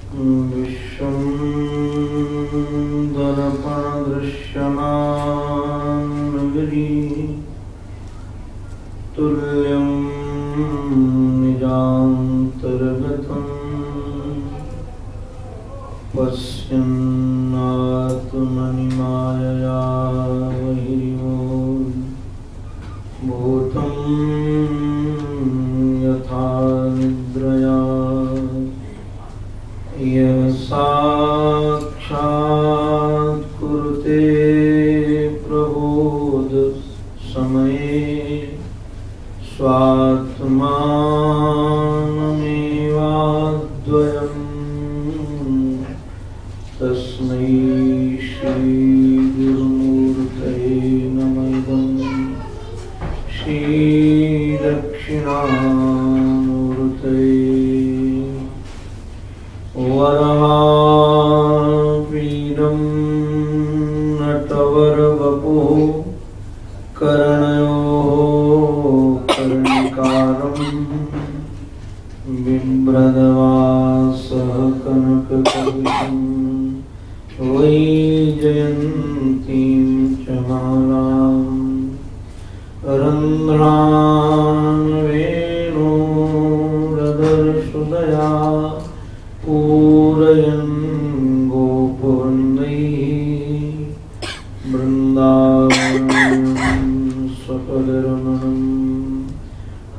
विश्वं दर्पणदृश्यमानगरी तुल्यं निजान्तर्गतं पश्यन्नात्मनिमायया भूतं यथा निद्रया यः साक्षात् कुरुते प्रबोध समये स्वात्मानमेवाद्वयं तस्मै श्री गुरुमूर्तये नमः। श्री दक्षिणामूर्तये वरवीरं नटवरवपुः कर्णयोः कर्णिकारं बिभ्रदवासः कनककलितं वैजयन्तीं च मालाम् रन्ध्रान् वेणोरदर्शुदया पूरयन् गोपवृन्दैः वृन्दावनं सपदरमणं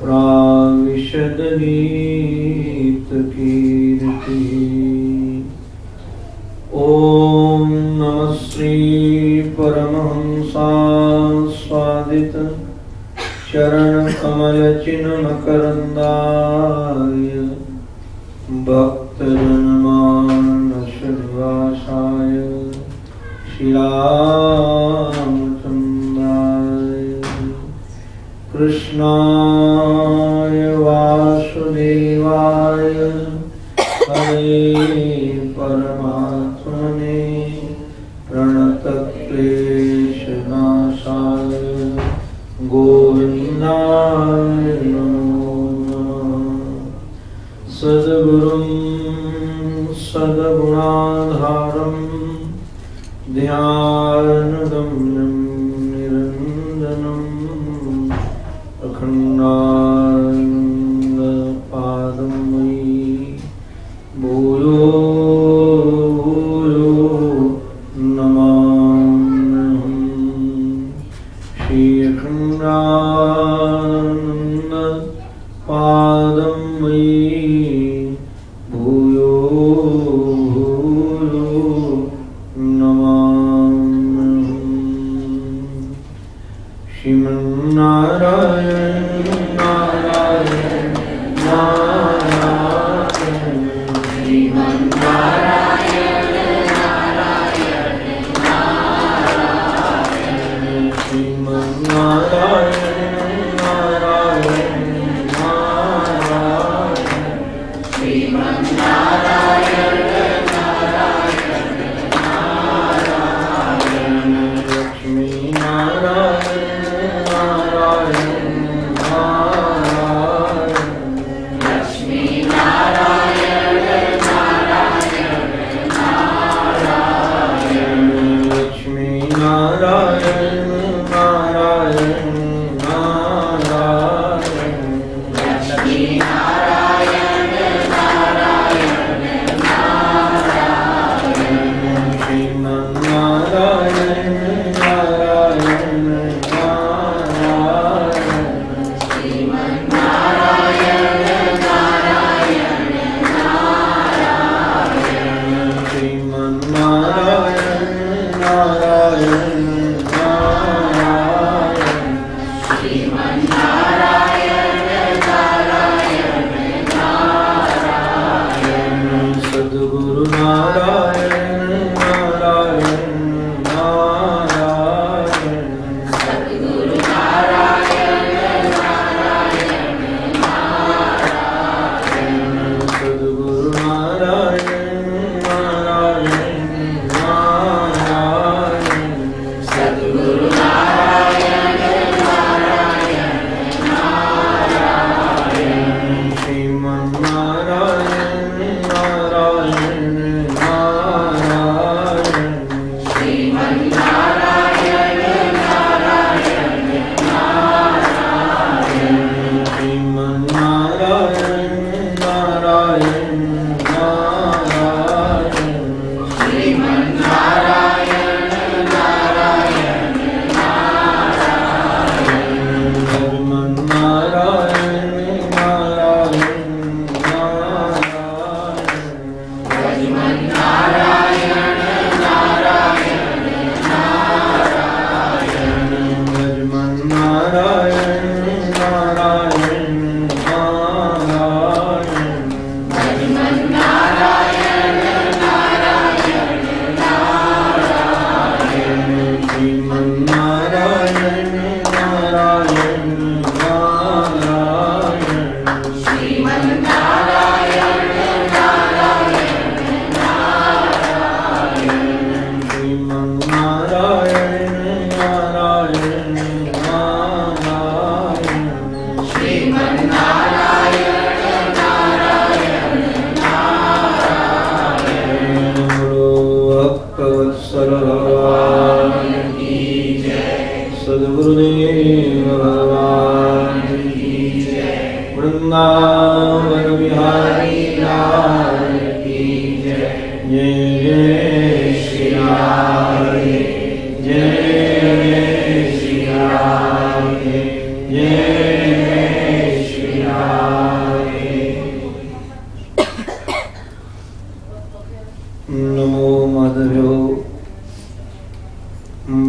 प्राविशद्गीतकीर्तिः। ॐ नमः श्री परमहंसास्वादित चरणकमलचिन्मकरन्दाय भक्तजनमानसनिवासाय श्रीरामचन्द्राय कृष्णाय वासुदेवाय हरे परमात्मने प्रणतक्लेशनाशाय गोविन्दाय नमो नमः। सद्गुरुं सद्गुणाधारं ध्यानगम्यं निरञ्जनम् अखण्डानन्दपादं मयि भूयो भूयो नमाम्यहम्। श्री अखण्डानन्दपादं मयि भूयो भूयो नमाम्यहम्।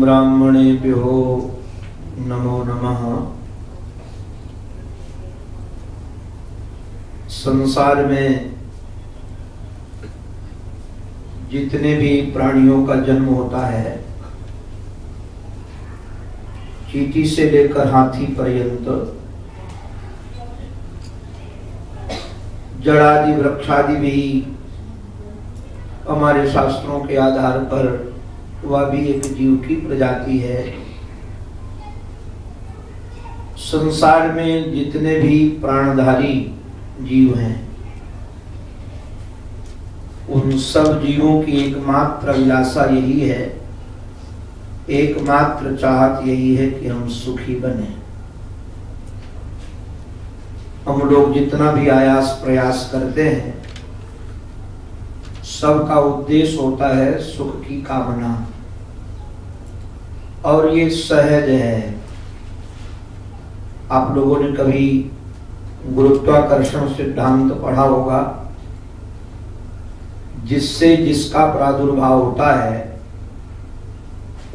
ब्राह्मणेभ्यो नमो नमः। संसार में जितने भी प्राणियों का जन्म होता है, चींटी से लेकर हाथी पर्यंत, जड़ादि वृक्षादि भी हमारे शास्त्रों के आधार पर वह भी एक जीव की प्रजाति है। संसार में जितने भी प्राणधारी जीव हैं, उन सब जीवों की एकमात्र अभिलाषा यही है, एकमात्र चाहत यही है कि हम सुखी बने। हम लोग जितना भी आयास प्रयास करते हैं, सबका उद्देश्य होता है सुख की कामना, और ये सहज है। आप लोगों ने कभी गुरुत्वाकर्षण सिद्धांत पढ़ा होगा, जिससे जिसका प्रादुर्भाव होता है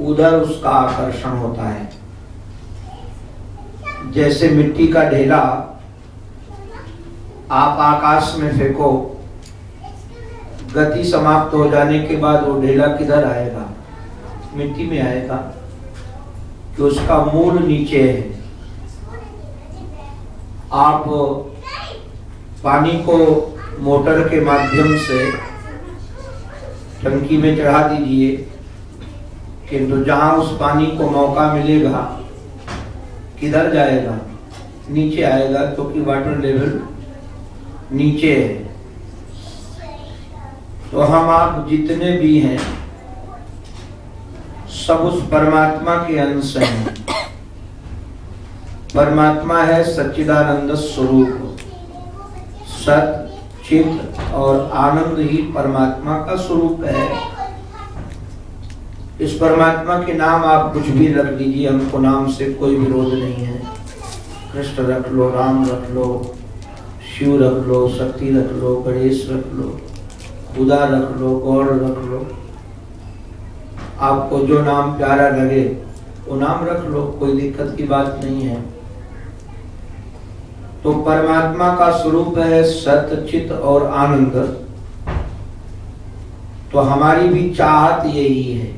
उधर उसका आकर्षण होता है। जैसे मिट्टी का ढेला आप आकाश में फेंको, गति समाप्त हो जाने के बाद वो ढेला किधर आएगा? मिट्टी में आएगा, कि उसका मूल नीचे है। आप पानी को मोटर के माध्यम से टंकी में चढ़ा दीजिए, किंतु जहां उस पानी को मौका मिलेगा किधर जाएगा? नीचे आएगा, क्योंकि वाटर लेवल नीचे है। तो हम आप जितने भी हैं सब उस परमात्मा के अंश हैं। परमात्मा है सच्चिदानंद स्वरूप, सत चित और आनंद ही परमात्मा का स्वरूप है। इस परमात्मा के नाम आप कुछ भी रख लीजिए, हमको नाम से कोई विरोध नहीं है। कृष्ण रख लो, राम रख लो, शिव रख लो, शक्ति रख लो, गणेश रख लो, खुदा रख लो, गौर रख लो। आपको जो नाम प्यारा लगे वो नाम रख लो, कोई दिक्कत की बात नहीं है। तो परमात्मा का स्वरूप है सत चित और आनंद। तो हमारी भी चाहत यही है,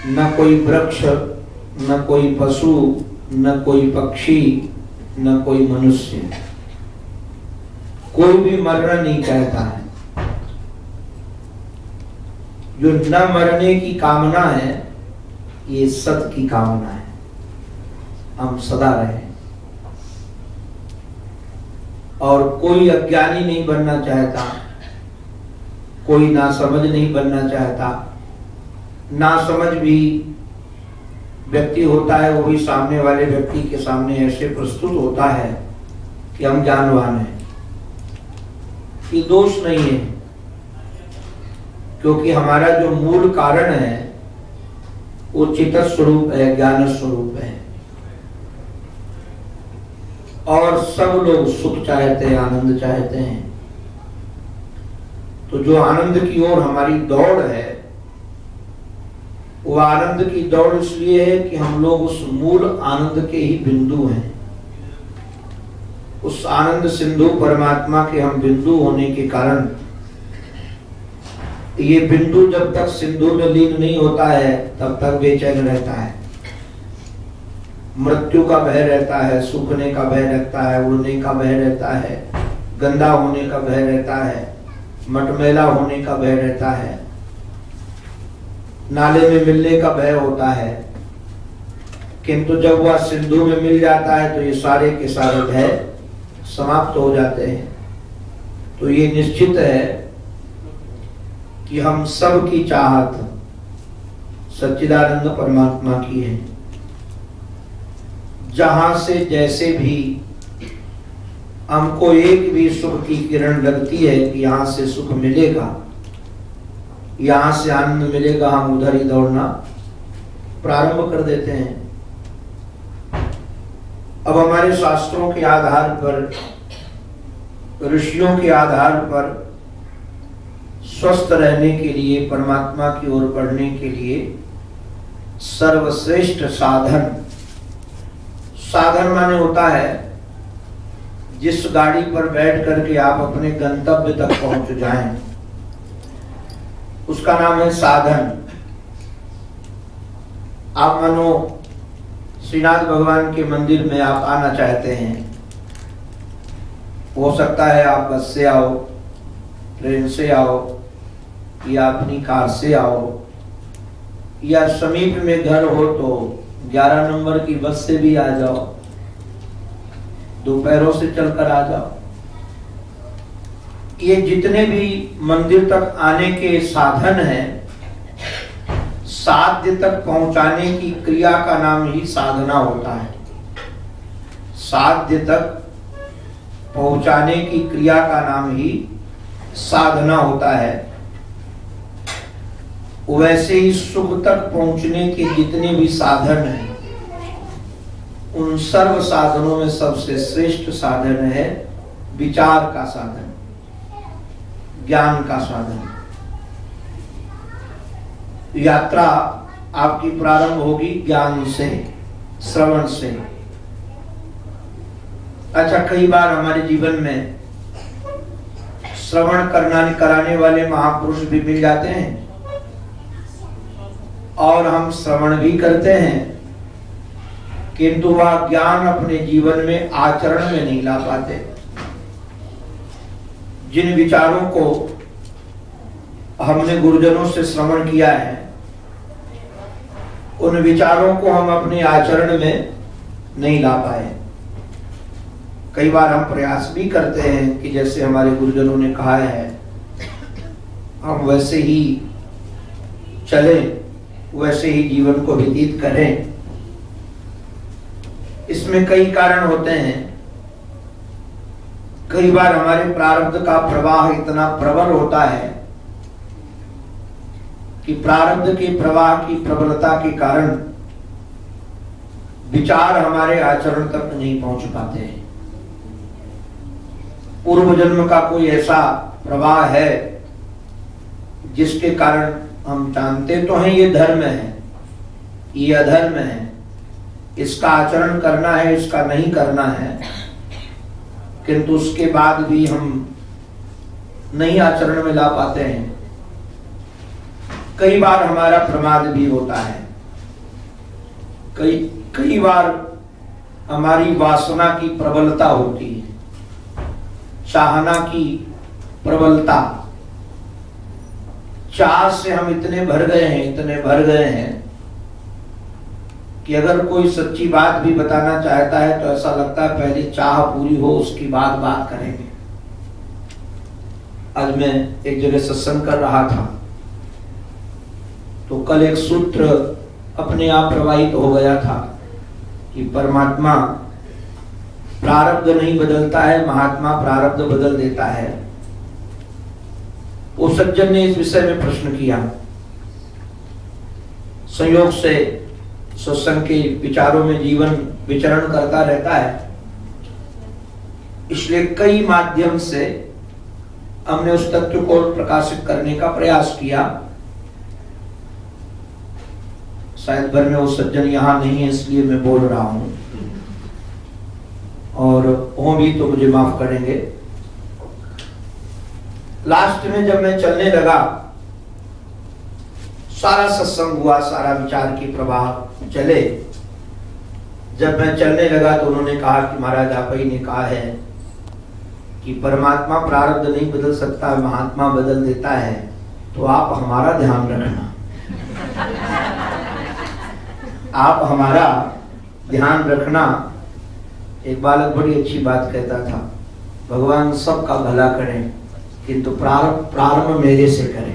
न कोई वृक्ष, न कोई पशु, न कोई पक्षी, न कोई मनुष्य, कोई भी मरना नहीं चाहता है। जो न मरने की कामना है, ये सत की कामना है, हम सदा रहे। और कोई अज्ञानी नहीं बनना चाहता, कोई नासमझ नहीं बनना चाहता। नासमझ भी व्यक्ति होता है, वो भी सामने वाले व्यक्ति के सामने ऐसे प्रस्तुत होता है कि हम ज्ञानवान हैं, ये दोष नहीं है, क्योंकि हमारा जो मूल कारण है वो चित्त स्वरूप है, ज्ञान स्वरूप है। और सब लोग सुख चाहते हैं, आनंद चाहते हैं। तो जो आनंद की ओर हमारी दौड़ है, वो आनंद की दौड़ इसलिए है कि हम लोग उस मूल आनंद के ही बिंदु हैं। उस आनंद सिंधु परमात्मा के हम बिंदु होने के कारण ये बिंदु जब तक सिंधु में लीन नहीं होता है तब तक बेचैन रहता है। मृत्यु का भय रहता है, सूखने का भय रहता है, उड़ने का भय रहता है, गंदा होने का भय रहता है, मटमैला होने का भय रहता है, नाले में मिलने का भय होता है। किंतु जब वह सिंधु में मिल जाता है तो ये सारे के सारे भय समाप्त हो जाते हैं। तो ये निश्चित है कि हम सब की चाहत सच्चिदानंद परमात्मा की है। जहां से जैसे भी हमको एक भी सुख की किरण लगती है कि यहां से सुख मिलेगा, यहां से आनंद मिलेगा, हम उधर ही दौड़ना प्रारंभ कर देते हैं। अब हमारे शास्त्रों के आधार पर, ऋषियों के आधार पर स्वस्थ रहने के लिए, परमात्मा की ओर बढ़ने के लिए सर्वश्रेष्ठ साधन, साधन माने होता है जिस गाड़ी पर बैठ करके आप अपने गंतव्य तक पहुंच जाएं, उसका नाम है साधन। आप मानो श्रीनाथ भगवान के मंदिर में आप आना चाहते हैं, हो सकता है आप बस से आओ, ट्रेन से आओ, या अपनी कार से आओ, या समीप में घर हो तो 11 नंबर की बस से भी आ जाओ, दोपहरों से चलकर आ जाओ। ये जितने भी मंदिर तक आने के साधन हैं, साध्य तक पहुंचाने की क्रिया का नाम ही साधना होता है। साध्य तक पहुंचाने की क्रिया का नाम ही साधना होता है। वैसे ही सुख तक पहुंचने के जितने भी साधन हैं, उन सर्व साधनों में सबसे श्रेष्ठ साधन है विचार का साधन, ज्ञान का साधन। यात्रा आपकी प्रारंभ होगी ज्ञान से, श्रवण से। अच्छा, कई बार हमारे जीवन में श्रवण कराने वाले महापुरुष भी मिल जाते हैं और हम श्रवण भी करते हैं, किंतु वह ज्ञान अपने जीवन में आचरण में नहीं ला पाते। जिन विचारों को हमने गुरुजनों से श्रवण किया है, उन विचारों को हम अपने आचरण में नहीं ला पाए। कई बार हम प्रयास भी करते हैं कि जैसे हमारे गुरुजनों ने कहा है हम वैसे ही चलें, वैसे ही जीवन को व्यतीत करें। इसमें कई कारण होते हैं। कई बार हमारे प्रारब्ध का प्रवाह इतना प्रबल होता है कि प्रारब्ध के प्रवाह की प्रबलता के कारण विचार हमारे आचरण तक नहीं पहुंच पाते हैं। पूर्व जन्म का कोई ऐसा प्रवाह है जिसके कारण हम जानते तो हैं ये धर्म है, ये अधर्म है, इसका आचरण करना है, इसका नहीं करना है, किंतु उसके बाद भी हम नहीं आचरण में ला पाते हैं। कई बार हमारा प्रमाद भी होता है। कई बार हमारी वासना की प्रबलता होती है, चाहना की प्रबलता। चाह से हम इतने भर गए हैं कि अगर कोई सच्ची बात भी बताना चाहता है तो ऐसा लगता है पहले चाह पूरी हो, उसकी बाद बात करेंगे। आज मैं एक जगह सत्संग कर रहा था तो कल एक सूत्र अपने आप प्रवाहित हो गया था कि परमात्मा प्रारब्ध नहीं बदलता है, महात्मा प्रारब्ध बदल देता है। वो सज्जन ने इस विषय में प्रश्न किया। संयोग से सत्संग के विचारों में जीवन विचरण करता रहता है, इसलिए कई माध्यम से हमने उस तत्व को प्रकाशित करने का प्रयास किया। शायद भर में वो सज्जन यहाँ नहीं है, इसलिए मैं बोल रहा हूं, और वो भी तो मुझे माफ करेंगे। लास्ट में जब मैं चलने लगा, सारा सत्संग हुआ, सारा विचार की प्रवाह चले। जब मैं चलने लगा तो उन्होंने कहा कि महाराज आप ही ने कहा है कि परमात्मा प्रारब्ध नहीं बदल सकता, महात्मा बदल देता है, तो आप हमारा ध्यान रखना, आप हमारा ध्यान रखना। एक बालक बड़ी अच्छी बात कहता था, भगवान सबका भला करें किंतु प्रारंभ मेरे से करें।